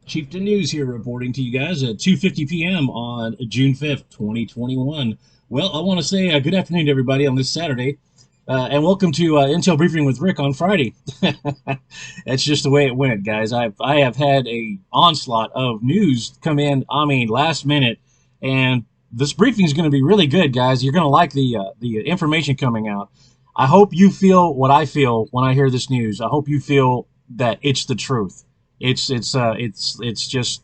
Chieftain News here reporting to you guys at 2:50 p.m. on June 5th, 2021. Well, I want to say good afternoon to everybody on this Saturday, and welcome to Intel Briefing with Rick on Friday. That's just the way it went, guys. I have had a onslaught of news come in. I mean, last minute, and this briefing is going to be really good, guys. You're going to like the information coming out. I hope you feel what I feel when I hear this news. I hope you feel that it's the truth. It's just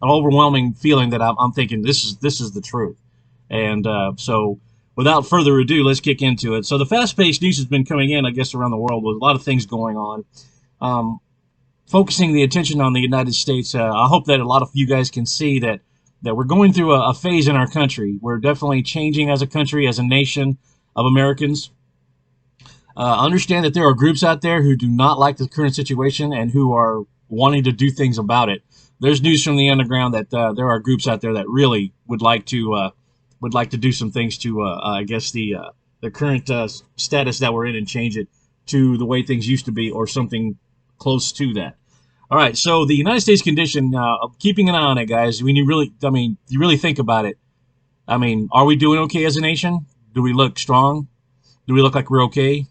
an overwhelming feeling that I'm thinking this is the truth. And so without further ado, let's kick into it. So the fast-paced news has been coming in, I guess, around the world with a lot of things going on. Focusing the attention on the United States, I hope that a lot of you guys can see that we're going through a phase in our country. We're definitely changing as a country, as a nation of Americans. Understand that there are groups out there who do not like the current situation and who are wanting to do things about it. There's news from the underground that there are groups out there that really would like to do some things to, I guess, the current status that we're in and change it to the way things used to be or something close to that. All right, so the United States condition, keeping an eye on it, guys. When you really think about it. I mean, are we doing okay as a nation? Do we look strong? Do we look like we're okay?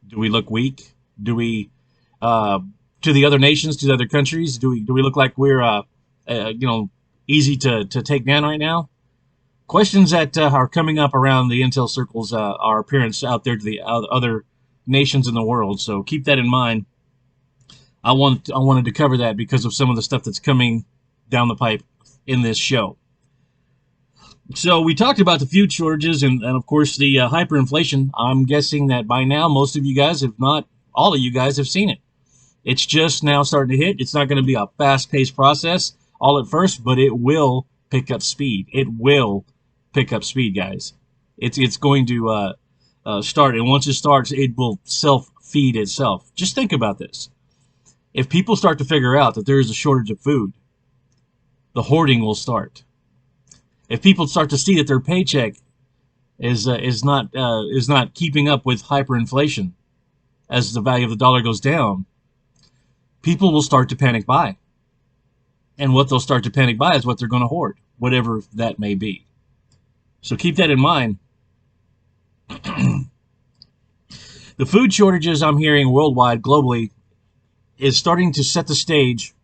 Do we look weak? Do we, to the other nations, to the other countries, do we look like we're, easy to take down right now? Questions that are coming up around the intel circles are appearance out there to the other nations in the world. So keep that in mind. I wanted to cover that because of some of the stuff that's coming down the pipe in this show. So we talked about the food shortages and of course, the hyperinflation. I'm guessing that by now, most of you guys, if not all of you guys, have seen it. It's just now starting to hit. It's not going to be a fast-paced process all at first, but it will pick up speed. It will pick up speed, guys. It's going to start, and once it starts, it will self-feed itself. Just think about this. If people start to figure out that there is a shortage of food, the hoarding will start. If people start to see that their paycheck is not keeping up with hyperinflation as the value of the dollar goes down, people will start to panic buy. And what they'll start to panic buy is what they're going to hoard, whatever that may be. So keep that in mind. The food shortages I'm hearing worldwide, globally, is starting to set the stage,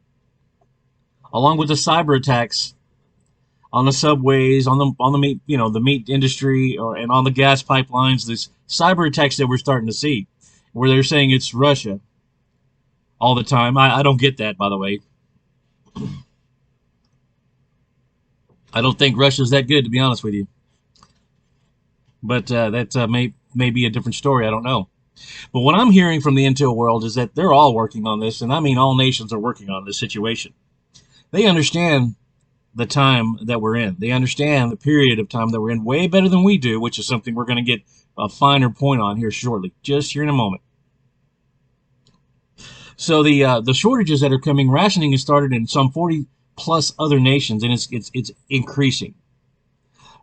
along with the cyber attacks on the subways, on the meat, the meat industry, and on the gas pipelines. These cyber attacks that we're starting to see, where they're saying it's Russia all the time. I don't get that, by the way. I don't think Russia's that good, to be honest with you. But that may be a different story. I don't know. But what I'm hearing from the intel world is that they're all working on this, and I mean all nations are working on this situation. They understand the time that we're in. They understand the period of time that we're in way better than we do, which is something we're going to get a finer point on here shortly, just here in a moment. So the shortages that are coming, rationing has started in some 40 plus other nations, and it's increasing.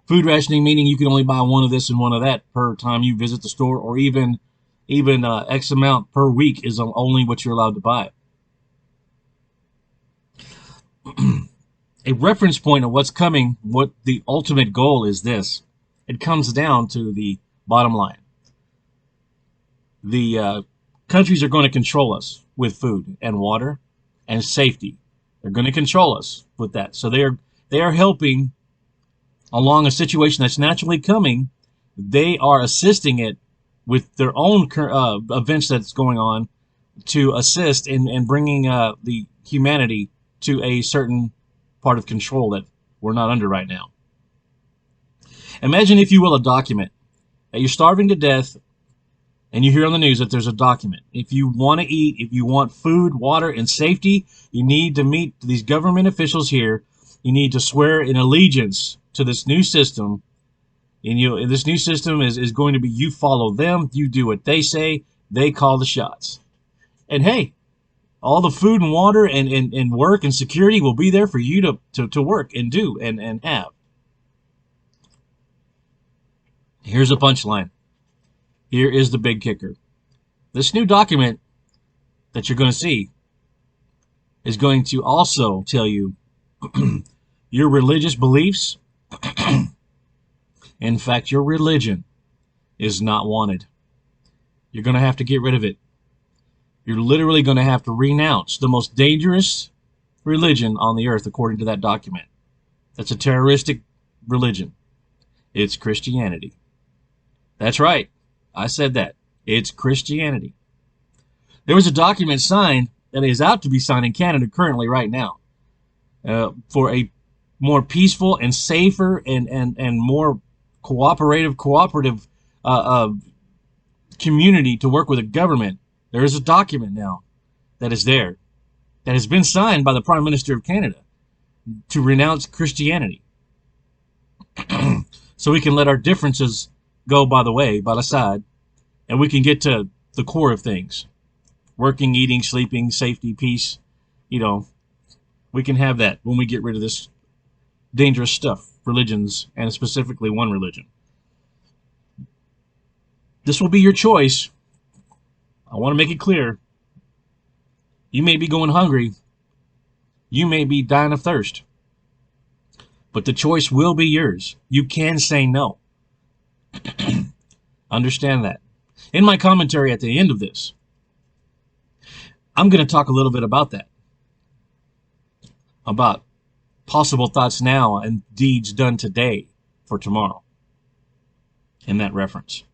Food rationing meaning you can only buy one of this and one of that per time you visit the store, or even X amount per week is only what you're allowed to buy. A reference point of what's coming, what the ultimate goal is this. It comes down to the bottom line. The countries are going to control us with food and water and safety. They're going to control us with that. So they are helping along a situation that's naturally coming. They are assisting it with their own events that's going on to assist in bringing the humanity to a certain part of control that we're not under right now. Imagine, if you will, a document that you're starving to death, and you hear on the news that there's a document. If you want to eat, if you want food, water, and safety, you need to meet these government officials here. You need to swear in allegiance to this new system. And this new system is going to be, you follow them, you do what they say, they call the shots. And hey, all the food and water and work and security will be there for you to work and do and have. Here's a punchline. Here is the big kicker. This new document that you're going to see is going to also tell you your religious beliefs, in fact, your religion is not wanted. You're going to have to get rid of it. You're literally going to have to renounce the most dangerous religion on the earth, according to that document. That's a terroristic religion. It's Christianity. That's right. I said that. It's Christianity. There was a document signed that is out to be signed in Canada currently right now for a more peaceful and safer and more cooperative community to work with a government. There is a document now that is there that has been signed by the Prime Minister of Canada to renounce Christianity. So we can let our differences go by the side, and we can get to the core of things. Working, eating, sleeping, safety, peace. You know, we can have that when we get rid of this dangerous stuff, religions, and specifically one religion. This will be your choice. I want to make it clear. You may be going hungry. You may be dying of thirst. But the choice will be yours. You can say no. Understand that. In my commentary at the end of this, I'm going to talk a little bit about that. About possible thoughts now and deeds done today for tomorrow. In that reference.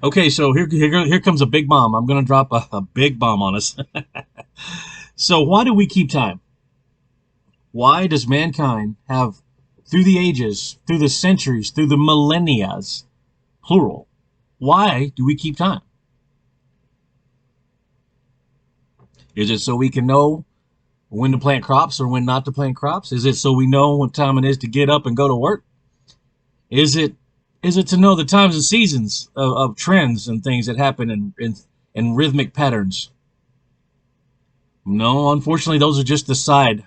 Okay, so here comes a big bomb. I'm going to drop a big bomb on us. So why do we keep time? Why does mankind have, through the ages, through the centuries, through the millennia, plural, why do we keep time? Is it so we can know when to plant crops or when not to plant crops? Is it so we know what time it is to get up and go to work? Is it to know the times and seasons of trends and things that happen in rhythmic patterns? No, unfortunately, those are just the side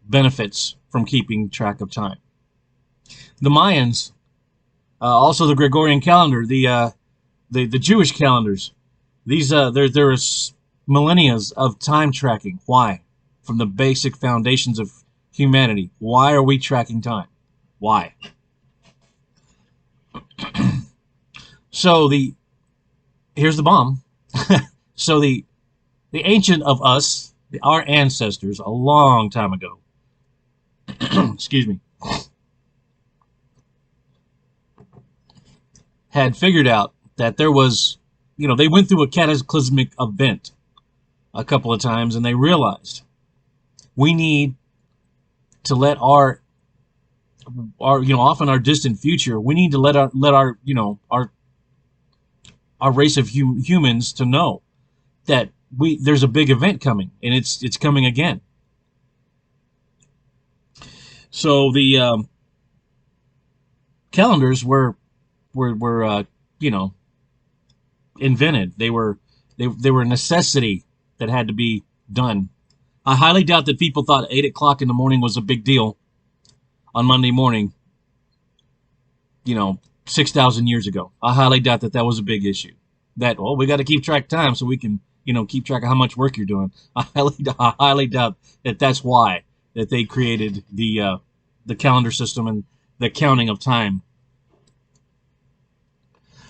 benefits from keeping track of time. The Mayans, also the Gregorian calendar, the Jewish calendars, these there is millennia of time tracking. Why? From the basic foundations of humanity. Why are we tracking time? Why? So here's the bomb. So the ancient of us, our ancestors, a long time ago, excuse me, had figured out that there was, they went through a cataclysmic event a couple of times, and they realized we need to let our often our distant future, we need to let our race of humans to know that there's a big event coming, and it's coming again. So the calendars were invented. They were a necessity that had to be done. I highly doubt that people thought 8 o'clock in the morning was a big deal on Monday morning, 6,000 years ago. I highly doubt that was a big issue. That, we got to keep track of time so we can, keep track of how much work you're doing. I highly doubt that that's why that they created the calendar system and the counting of time.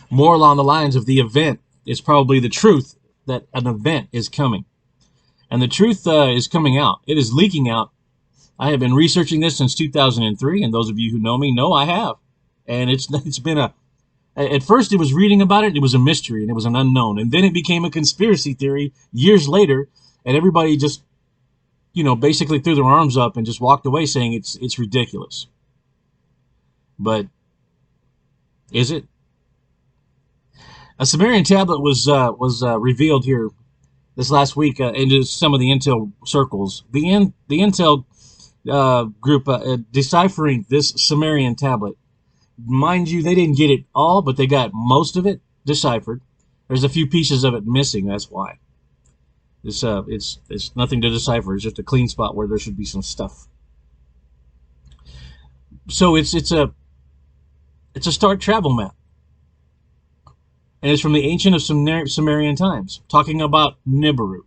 More along the lines of the event is probably the truth that an event is coming. And the truth is coming out. It is leaking out. I have been researching this since 2003, and those of you who know me know I have. And it's been at first it was reading about it was a mystery, and it was an unknown. And then it became a conspiracy theory years later, and everybody just, basically threw their arms up and just walked away saying it's ridiculous. But is it? A Sumerian tablet was revealed here this last week into some of the Intel circles. The Intel group deciphering this Sumerian tablet. Mind you, they didn't get it all, but they got most of it deciphered. There's a few pieces of it missing. That's why. It's nothing to decipher. It's just a clean spot where there should be some stuff. So it's a star travel map. And it's from the ancient of Sumerian times, talking about Nibiru.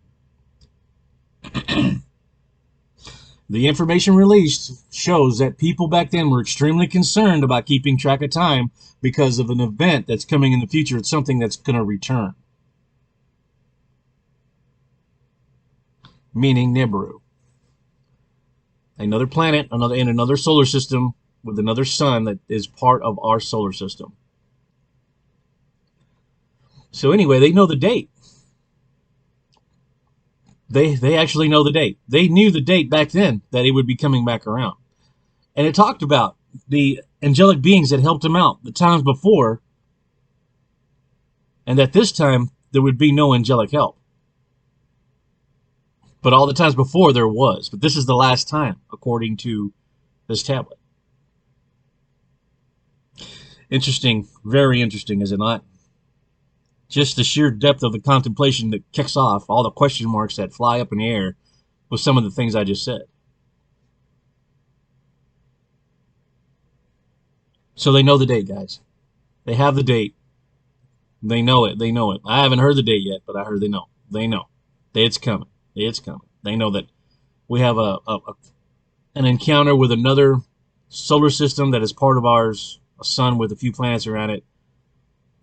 The information released shows that people back then were extremely concerned about keeping track of time because of an event that's coming in the future. It's something that's going to return, meaning Nibiru. Another planet, in another solar system with another sun that is part of our solar system. So anyway, they know the date. They actually know the date. They knew the date back then that it would be coming back around. And it talked about the angelic beings that helped him out the times before, and that this time there would be no angelic help. But all the times before there was. But this is the last time, according to this tablet. Interesting, very interesting, is it not? Just the sheer depth of the contemplation that kicks off all the question marks that fly up in the air with some of the things I just said. So they know the date, guys. They have the date. They know it. They know it. I haven't heard the date yet, but I heard they know. They know. It's coming. It's coming. They know that we have an encounter with another solar system that is part of ours, a sun with a few planets around it,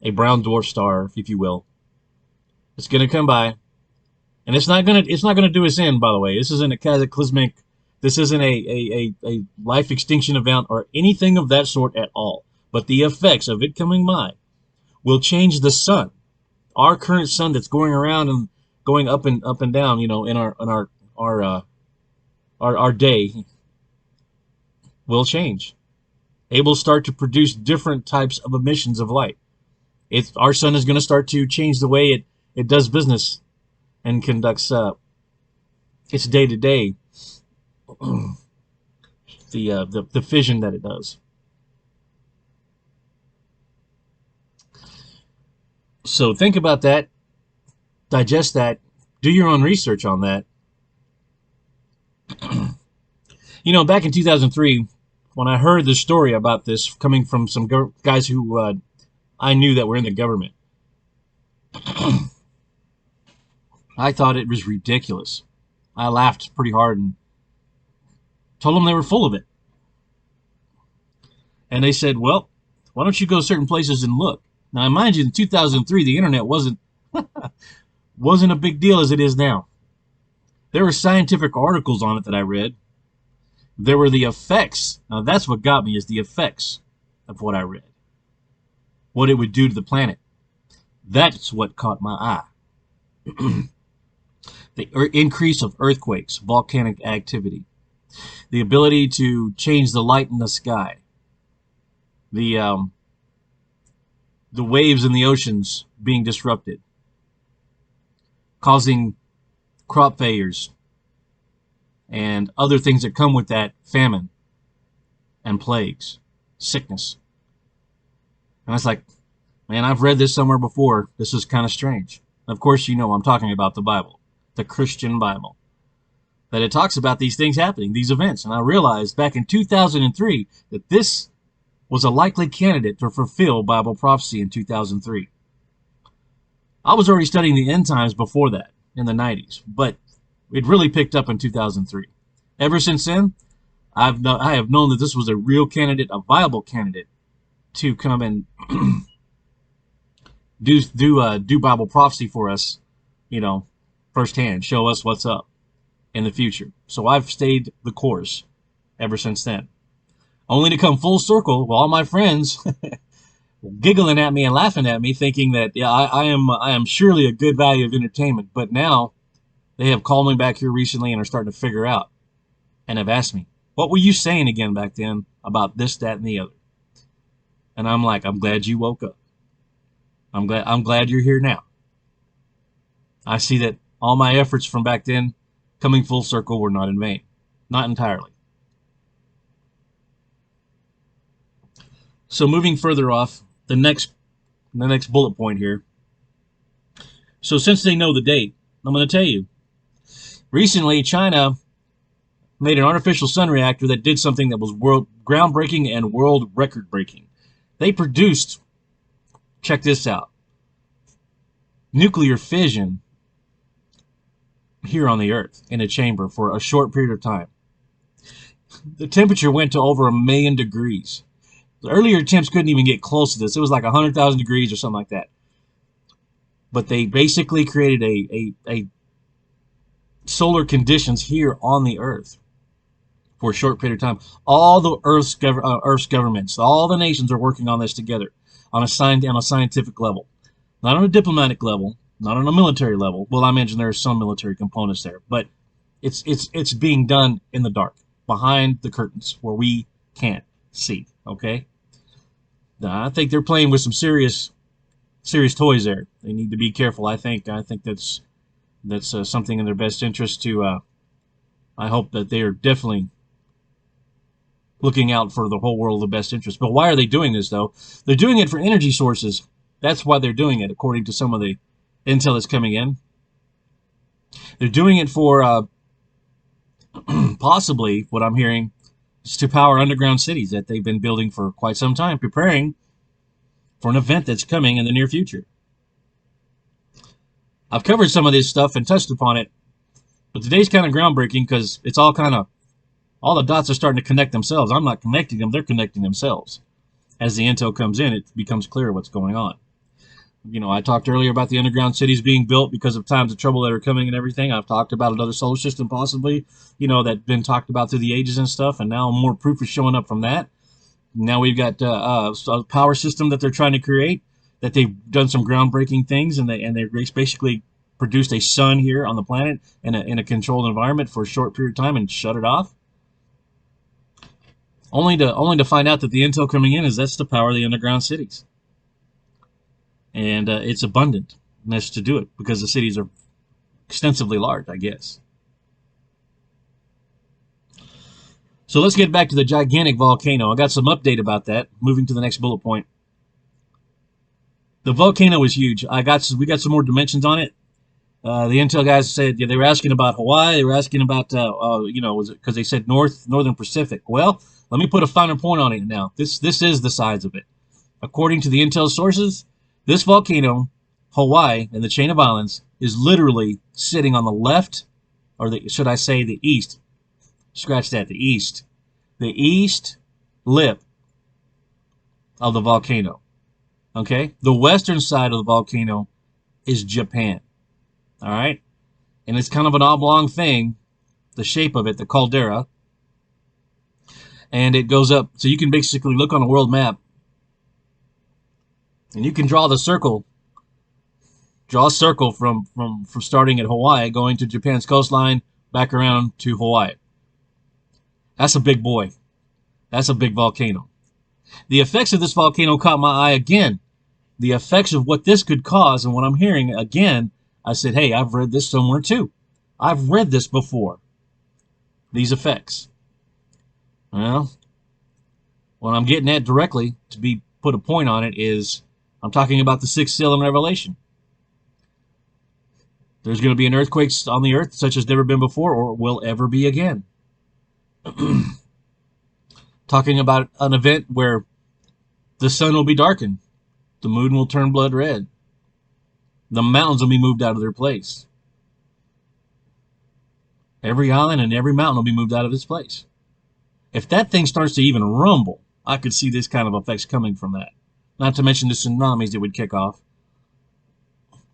a brown dwarf star, if you will. It's going to come by, and it's not going to do us in. By the way, this isn't a cataclysmic. This isn't a life extinction event or anything of that sort at all. But the effects of it coming by will change the sun, our current sun that's going around and going up and down. In our day will change. It will start to produce different types of emissions of light. Our sun is going to start to change the way it does business and conducts its day-to-day, the fission that it does. So think about that, digest that, do your own research on that. Back in 2003, when I heard the story about this coming from some guys who I knew that were in the government, I thought it was ridiculous. I laughed pretty hard and told them they were full of it. And they said, well, why don't you go certain places and look? Now, mind you, in 2003, the internet wasn't a big deal as it is now. There were scientific articles on it that I read. There were the effects. Now, that's what got me, is the effects of what I read. What it would do to the planet. That's what caught my eye. The increase of earthquakes, volcanic activity, the ability to change the light in the sky, the waves in the oceans being disrupted, causing crop failures and other things that come with that, famine and plagues, sickness. And I was like, man, I've read this somewhere before. This is kind of strange. And of course, I'm talking about the Bible, the Christian Bible, that it talks about these things happening, these events. And I realized back in 2003 that this was a likely candidate to fulfill Bible prophecy in 2003. I was already studying the end times before that, in the 90s, but it really picked up in 2003. Ever since then, I have known that this was a real candidate, a viable candidate, to come and do Bible prophecy for us, firsthand, show us what's up in the future. So I've stayed the course ever since then. Only to come full circle with all my friends giggling at me and laughing at me, thinking that, yeah, I am surely a good value of entertainment. But now they have called me back here recently and are starting to figure out and have asked me, what were you saying again back then about this, that, and the other? And I'm like, I'm glad you woke up. I'm glad you're here now. I see that all my efforts from back then coming full circle were not in vain. Not entirely. So moving further off, the next bullet point here. So since they know the date, I'm going to tell you. Recently, China made an artificial sun reactor that did something that was groundbreaking and world record breaking. They produced, check this out, nuclear fission here on the Earth in a chamber for a short period of time. The temperature went to over 1,000,000 degrees. The earlier attempts couldn't even get close to this. It was like 100,000 degrees or something like that. But they basically created a solar conditions here on the Earth for a short period of time. All the Earth's governments, all the nations are working on this together on a scientific level, not on a diplomatic level, not on a military level. Well, I mentioned there are some military components there, but it's being done in the dark, behind the curtains, where we can't see. Okay, now, I think they're playing with some serious toys there. They need to be careful. I think that's something in their best interest to. I hope that they are definitely looking out for the whole world, the best interest. But why are they doing this, though? They're doing it for energy sources. That's why they're doing it, according to some of the intel that's coming in. They're doing it for possibly, what I'm hearing, is to power underground cities that they've been building for quite some time, preparing for an event that's coming in the near future. I've covered some of this stuff and touched upon it, but today's kind of groundbreaking because it's all the dots are starting to connect themselves. I'm not connecting them, they're connecting themselves. As the intel comes in, it becomes clear what's going on. You know, I talked earlier about the underground cities being built because of times of trouble that are coming and everything. I've talked about another solar system possibly, that's been talked about through the ages and stuff, and now more proof is showing up from that. Now we've got a power system that they're trying to create, that they've done some groundbreaking things, and they basically produced a sun here on the planet in a controlled environment for a short period of time and shut it off. Only to find out that the intel coming in is that's to power the underground cities. And it's abundantness to do it because the cities are extensively large, I guess. So let's get back to the gigantic volcano. I got some update about that. Moving to the next bullet point. The volcano is huge. We got some more dimensions on it. The intel guys said they were asking about Hawaii. They were asking about was it because they said northern Pacific? Well, let me put a finer point on it now. This is the size of it. According to the intel sources, this volcano, Hawaii, and the chain of islands is literally sitting on the left, or should I say the east? Scratch that, the east. The east lip of the volcano. Okay? The western side of the volcano is Japan. All right? And it's kind of an oblong thing, the shape of it, the caldera. And it goes up, so you can basically look on a world map and you can draw a circle from starting at Hawaii, going to Japan's coastline, back around to Hawaii. That's a big boy. That's a big volcano. The effects of this volcano caught my eye again. The effects of what this could cause, and what I'm hearing again, I said, hey, I've read this somewhere too. I've read this before. These effects. Well, what I'm getting at directly, to put a point on it, is I'm talking about the sixth seal in Revelation. There's going to be an earthquake on the earth such as never been before or will ever be again. Talking about an event where the sun will be darkened. The moon will turn blood red. The mountains will be moved out of their place. Every island and every mountain will be moved out of its place. If that thing starts to even rumble, I could see this kind of effects coming from that. Not to mention the tsunamis it would kick off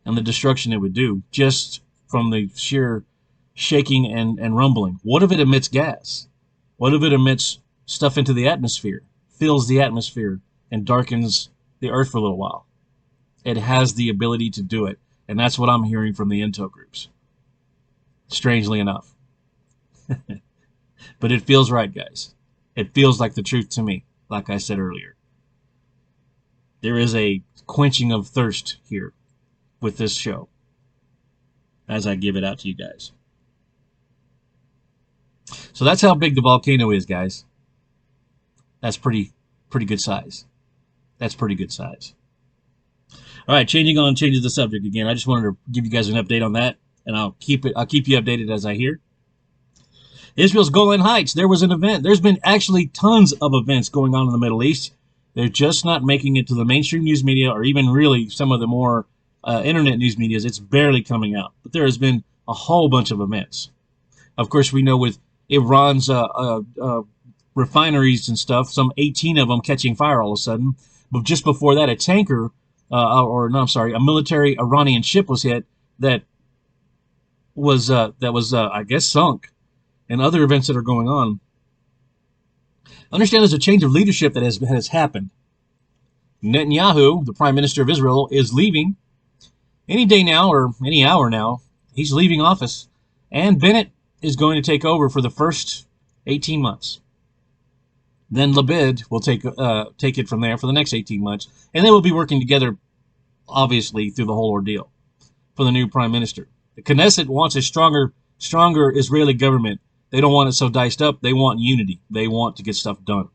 and the destruction it would do just from the sheer shaking and rumbling. What if it emits gas? What if it emits stuff into the atmosphere, fills the atmosphere, and darkens the earth for a little while? It has the ability to do it, and that's what I'm hearing from the intel groups. Strangely enough. But it feels right, guys. It feels like the truth to me, like I said earlier. There is a quenching of thirst here with this show as I give it out to you guys. So that's how big the volcano is, guys. That's pretty good size. That's pretty good size. All right, changes the subject again. I just wanted to give you guys an update on that, and I'll keep you updated as I hear. Israel's Golan Heights, there was an event. There's been actually tons of events going on in the Middle East. They're just not making it to the mainstream news media or even really some of the more internet news medias. It's barely coming out. But there has been a whole bunch of events. Of course, we know with Iran's refineries and stuff, some 18 of them catching fire all of a sudden. But just before that, a tanker, or no, I'm sorry, a military Iranian ship was hit that was I guess sunk, and other events that are going on. Understand there's a change of leadership that has happened. Netanyahu, the Prime Minister of Israel, is leaving any day now or any hour now. He's leaving office, and Bennett is going to take over for the first 18 months. Then Labid will take it from there for the next 18 months, and they will be working together, obviously, through the whole ordeal for the new Prime Minister. The Knesset wants a stronger Israeli government. They don't want it so diced up. They want unity. They want to get stuff done.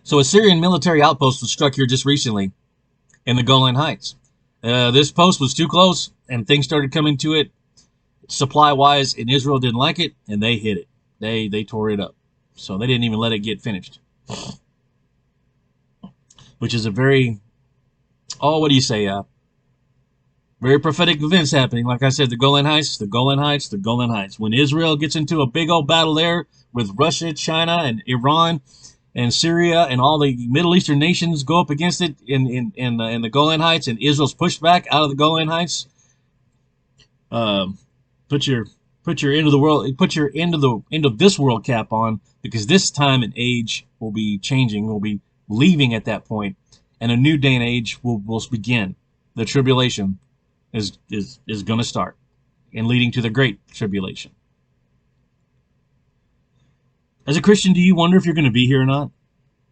So a Syrian military outpost was struck here just recently in the Golan Heights. This post was too close, and things started coming to it supply-wise, and Israel didn't like it, and they hit it. They tore it up. So they didn't even let it get finished. Which is a very, what do you say, very prophetic events happening. Like I said, the Golan Heights, the Golan Heights, the Golan Heights. When Israel gets into a big old battle there with Russia, China, and Iran, and Syria, and all the Middle Eastern nations go up against it in the Golan Heights, and Israel's pushed back out of the Golan Heights. Put your end of the world, put your end of this world cap on, because this time and age will be changing. We'll be leaving at that point, and a new day and age will begin. The tribulation is going to start, and leading to the great tribulation. As a Christian, do you wonder if you're going to be here or not?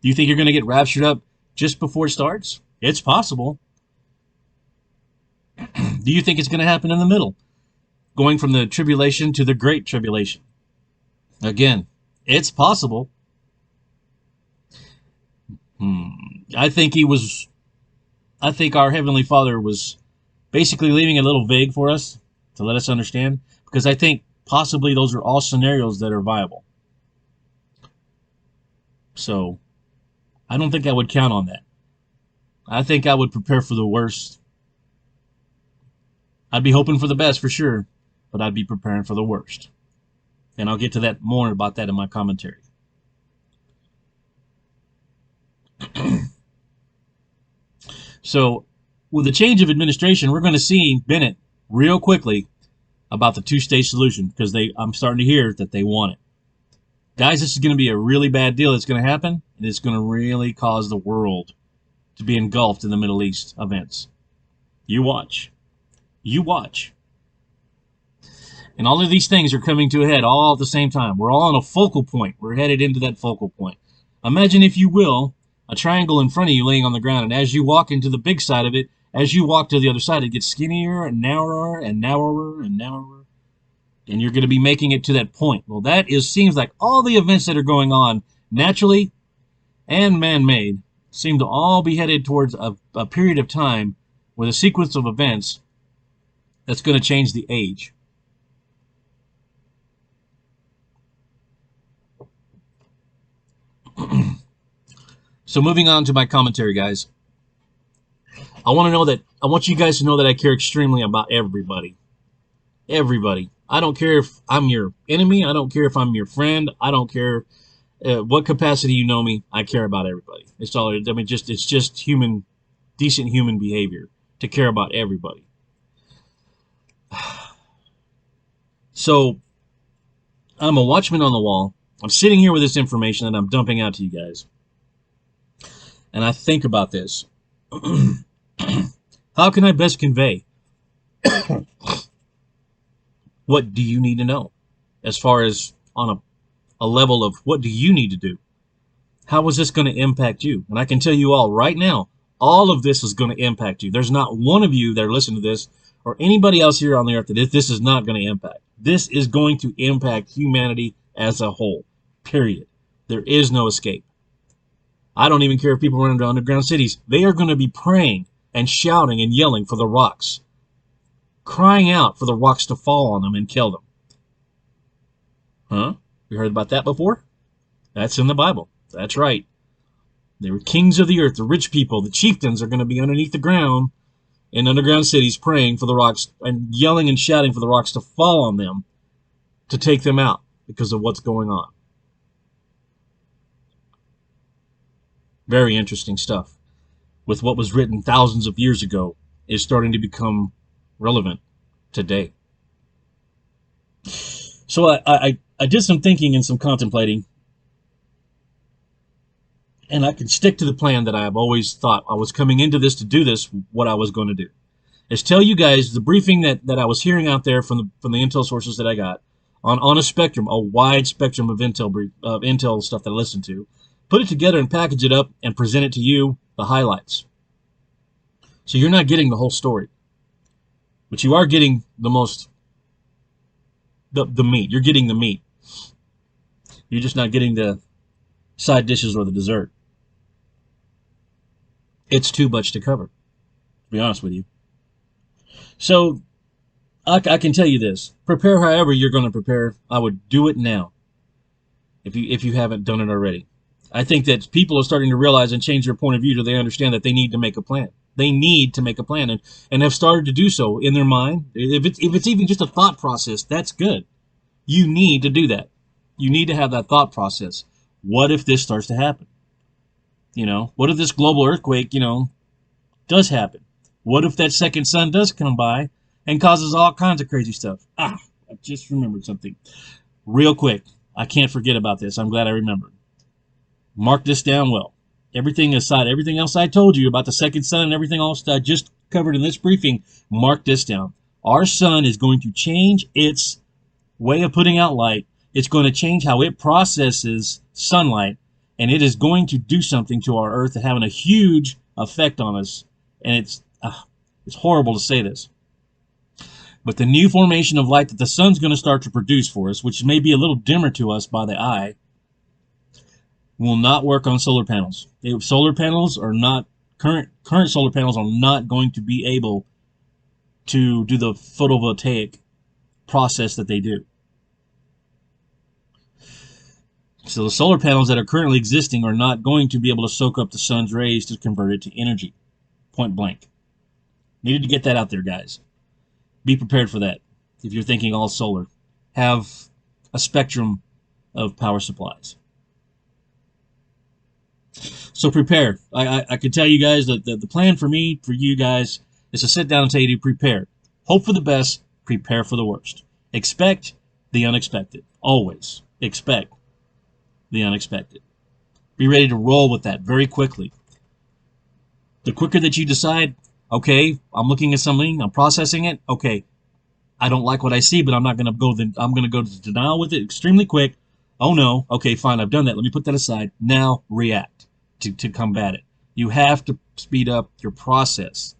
Do you think you're going to get raptured up just before it starts? It's possible. Do you think it's going to happen in the middle, going from the tribulation to the great tribulation? Again, it's possible. I think our Heavenly Father was basically leaving it a little vague for us to let us understand, because I think possibly those are all scenarios that are viable. So I don't think I would count on that. I think I would prepare for the worst. I'd be hoping for the best for sure, but I'd be preparing for the worst. And I'll get to that more about that in my commentary. So with the change of administration, we're going to see Bennett real quickly about the two-state solution, because I'm starting to hear that they want it. Guys, this is going to be a really bad deal that's going to happen, and it's going to really cause the world to be engulfed in the Middle East events. You watch. You watch. And all of these things are coming to a head all at the same time. We're all on a focal point. We're headed into that focal point. Imagine, if you will, a triangle in front of you laying on the ground, and as you walk into the big side of it, as you walk to the other side, it gets skinnier and narrower and narrower and narrower. And you're going to be making it to that point. Well, seems like all the events that are going on, naturally and man-made, seem to all be headed towards a period of time with a sequence of events that's going to change the age. So moving on to my commentary, guys. I want you guys to know that I care extremely about everybody. Everybody. I don't care if I'm your enemy. I don't care if I'm your friend. I don't care what capacity you know me. I care about everybody. It's just human, decent human behavior to care about everybody. So I'm a watchman on the wall. I'm sitting here with this information that I'm dumping out to you guys. And I think about this. How can I best convey? What do you need to know? As far as on a level of what do you need to do? How is this going to impact you? And I can tell you all right now, all of this is going to impact you. There's not one of you that are listening to this or anybody else here on the earth that this is not going to impact. This is going to impact humanity as a whole, period. There is no escape. I don't even care if people run into underground cities. They are going to be praying and shouting and yelling for the rocks, crying out for the rocks to fall on them and kill them. Huh? You heard about that before? That's in the Bible. That's right. They were kings of the earth, the rich people, the chieftains are going to be underneath the ground, in underground cities praying for the rocks and yelling and shouting for the rocks to fall on them to take them out because of what's going on. Very interesting stuff. With what was written thousands of years ago is starting to become relevant today. So I did some thinking and some contemplating, and I can stick to the plan that I have always thought I was coming into this to do this, what I was going to do. Is tell you guys the briefing that I was hearing out there from the intel sources that I got on a spectrum, a wide spectrum of intel stuff that I listened to, put it together and package it up and present it to you, the highlights. So you're not getting the whole story, but you are getting the meat. You're getting the meat. You're just not getting the side dishes or the dessert. It's too much to cover, to be honest with you. So I can tell you this: prepare however you're going to prepare. I would do it now, if you haven't done it already. I think that people are starting to realize and change their point of view, so they understand that they need to make a plan. They need to make a plan, and have started to do so in their mind. If it's even just a thought process, that's good. You need to do that. You need to have that thought process. What if this starts to happen? What if this global earthquake, does happen? What if that second sun does come by and causes all kinds of crazy stuff? I just remembered something. Real quick. I can't forget about this. I'm glad I remembered. Mark this down well. Everything aside, everything else I told you about the second sun and everything else that I just covered in this briefing, mark this down. Our sun is going to change its way of putting out light. It's going to change how it processes sunlight, and it is going to do something to our Earth, having a huge effect on us. And it's horrible to say this, but the new formation of light that the sun's going to start to produce for us, which may be a little dimmer to us by the eye, will not work on solar panels. Solar panels are not current solar panels are not going to be able to do the photovoltaic process that they do. So the solar panels that are currently existing are not going to be able to soak up the sun's rays to convert it to energy. Point blank. Needed to get that out there, guys. Be prepared for that. If you're thinking all solar, have a spectrum of power supplies. So prepare. I can tell you guys that the plan for me, for you guys, is to sit down and tell you to prepare. Hope for the best, prepare for the worst. Expect the unexpected. Always expect the unexpected. Be ready to roll with that very quickly. The quicker that you decide, okay, I'm looking at something, I'm processing it, okay, I don't like what I see, but I'm not going to go. I'm going to go to denial with it extremely quick. Oh no, okay, fine, I've done that. Let me put that aside. Now react to combat it. You have to speed up your process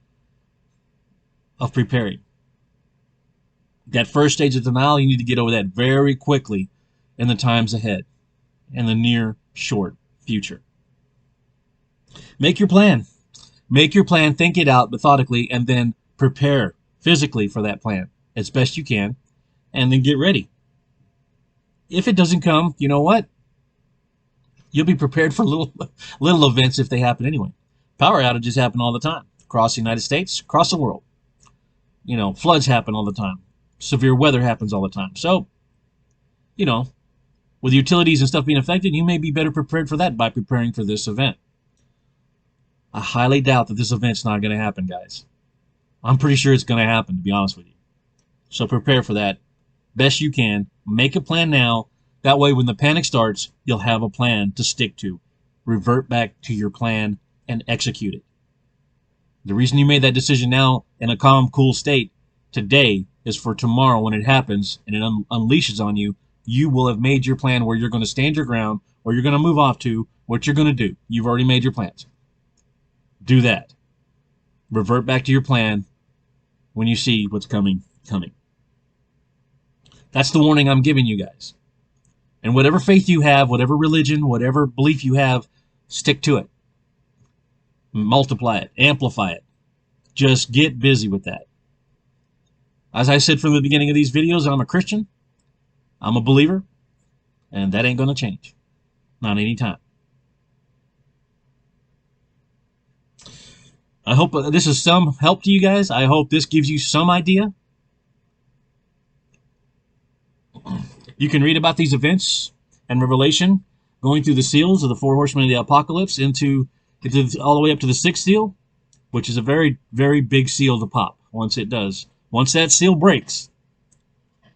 of preparing. That first stage of denial, you need to get over that very quickly in the times ahead, in the near, short future. Make your plan. Make your plan, think it out methodically, and then prepare physically for that plan as best you can, and then get ready. If it doesn't come, you know what? You'll be prepared for little events if they happen anyway. Power outages happen all the time across the United States, across the world. Floods happen all the time. Severe weather happens all the time. So, with utilities and stuff being affected, you may be better prepared for that by preparing for this event. I highly doubt that this event's not going to happen, guys. I'm pretty sure it's going to happen, to be honest with you. So prepare for that best you can. Make a plan now. That way, when the panic starts, you'll have a plan to stick to. Revert back to your plan and execute it. The reason you made that decision now in a calm, cool state today is for tomorrow when it happens and it unleashes on you, you will have made your plan where you're going to stand your ground, where you're going to move off to, what you're going to do. You've already made your plans. Do that. Revert back to your plan when you see what's coming. That's the warning I'm giving you guys. And whatever faith you have, whatever religion, whatever belief you have, stick to it. Multiply it. Amplify it. Just get busy with that. As I said from the beginning of these videos, I'm a Christian. I'm a believer. And that ain't going to change. Not anytime. I hope this is some help to you guys. I hope this gives you some idea. You can read about these events and Revelation going through the seals of the four horsemen of the apocalypse into all the way up to the sixth seal, which is a very, very big seal to pop once it does. Once that seal breaks,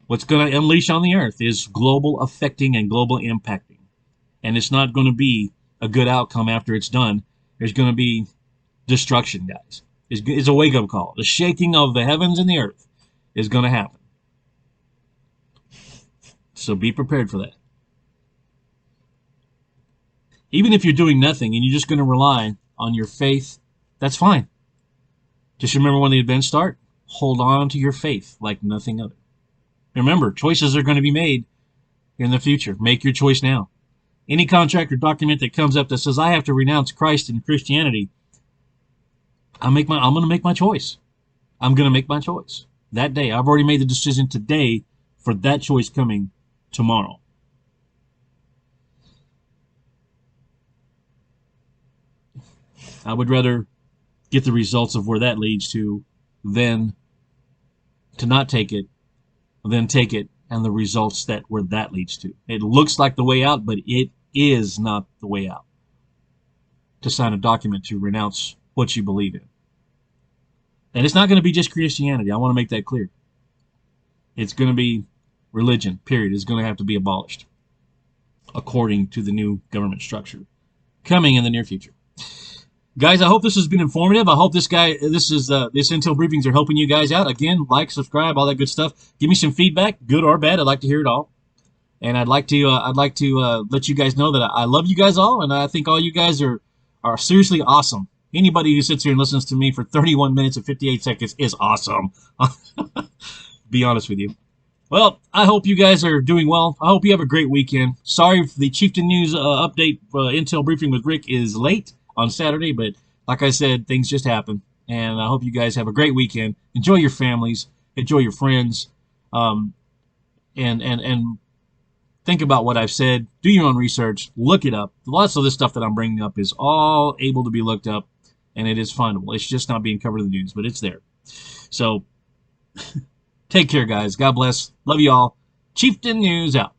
what's going to unleash on the earth is global affecting and global impacting. And it's not going to be a good outcome after it's done. There's going to be destruction, guys. It's a wake-up call. The shaking of the heavens and the earth is going to happen. So be prepared for that. Even if you're doing nothing and you're just going to rely on your faith, that's fine. Just remember when the events start, hold on to your faith like nothing other. Remember, choices are going to be made in the future. Make your choice now. Any contract or document that comes up that says I have to renounce Christ and Christianity, I'm going to make my choice. I'm going to make my choice that day. I've already made the decision today for that choice coming tomorrow. I would rather get the results of where that leads to than to not take it, then take it and the results that where that leads to. It looks like the way out, but it is not the way out. To sign a document to renounce what you believe in. And it's not going to be just Christianity. I want to make that clear. It's going to be religion, period. It's going to have to be abolished according to the new government structure coming in the near future. Guys, I hope this has been informative. I hope this Intel briefings are helping you guys out. Again, like, subscribe, all that good stuff. Give me some feedback, good or bad. I'd like to hear it all. And I'd like to let you guys know that I love you guys all, and I think all you guys are seriously awesome. Anybody who sits here and listens to me for 31 minutes and 58 seconds is awesome. Be honest with you. Well, I hope you guys are doing well. I hope you have a great weekend. Sorry if the Chieftain News update Intel briefing with Rick is late on Saturday, but like I said, things just happen. And I hope you guys have a great weekend. Enjoy your families. Enjoy your friends. And think about what I've said. Do your own research. Look it up. Lots of this stuff that I'm bringing up is all able to be looked up, and it is findable. It's just not being covered in the news, but it's there. So take care, guys. God bless. Love you all. Chieftain News out.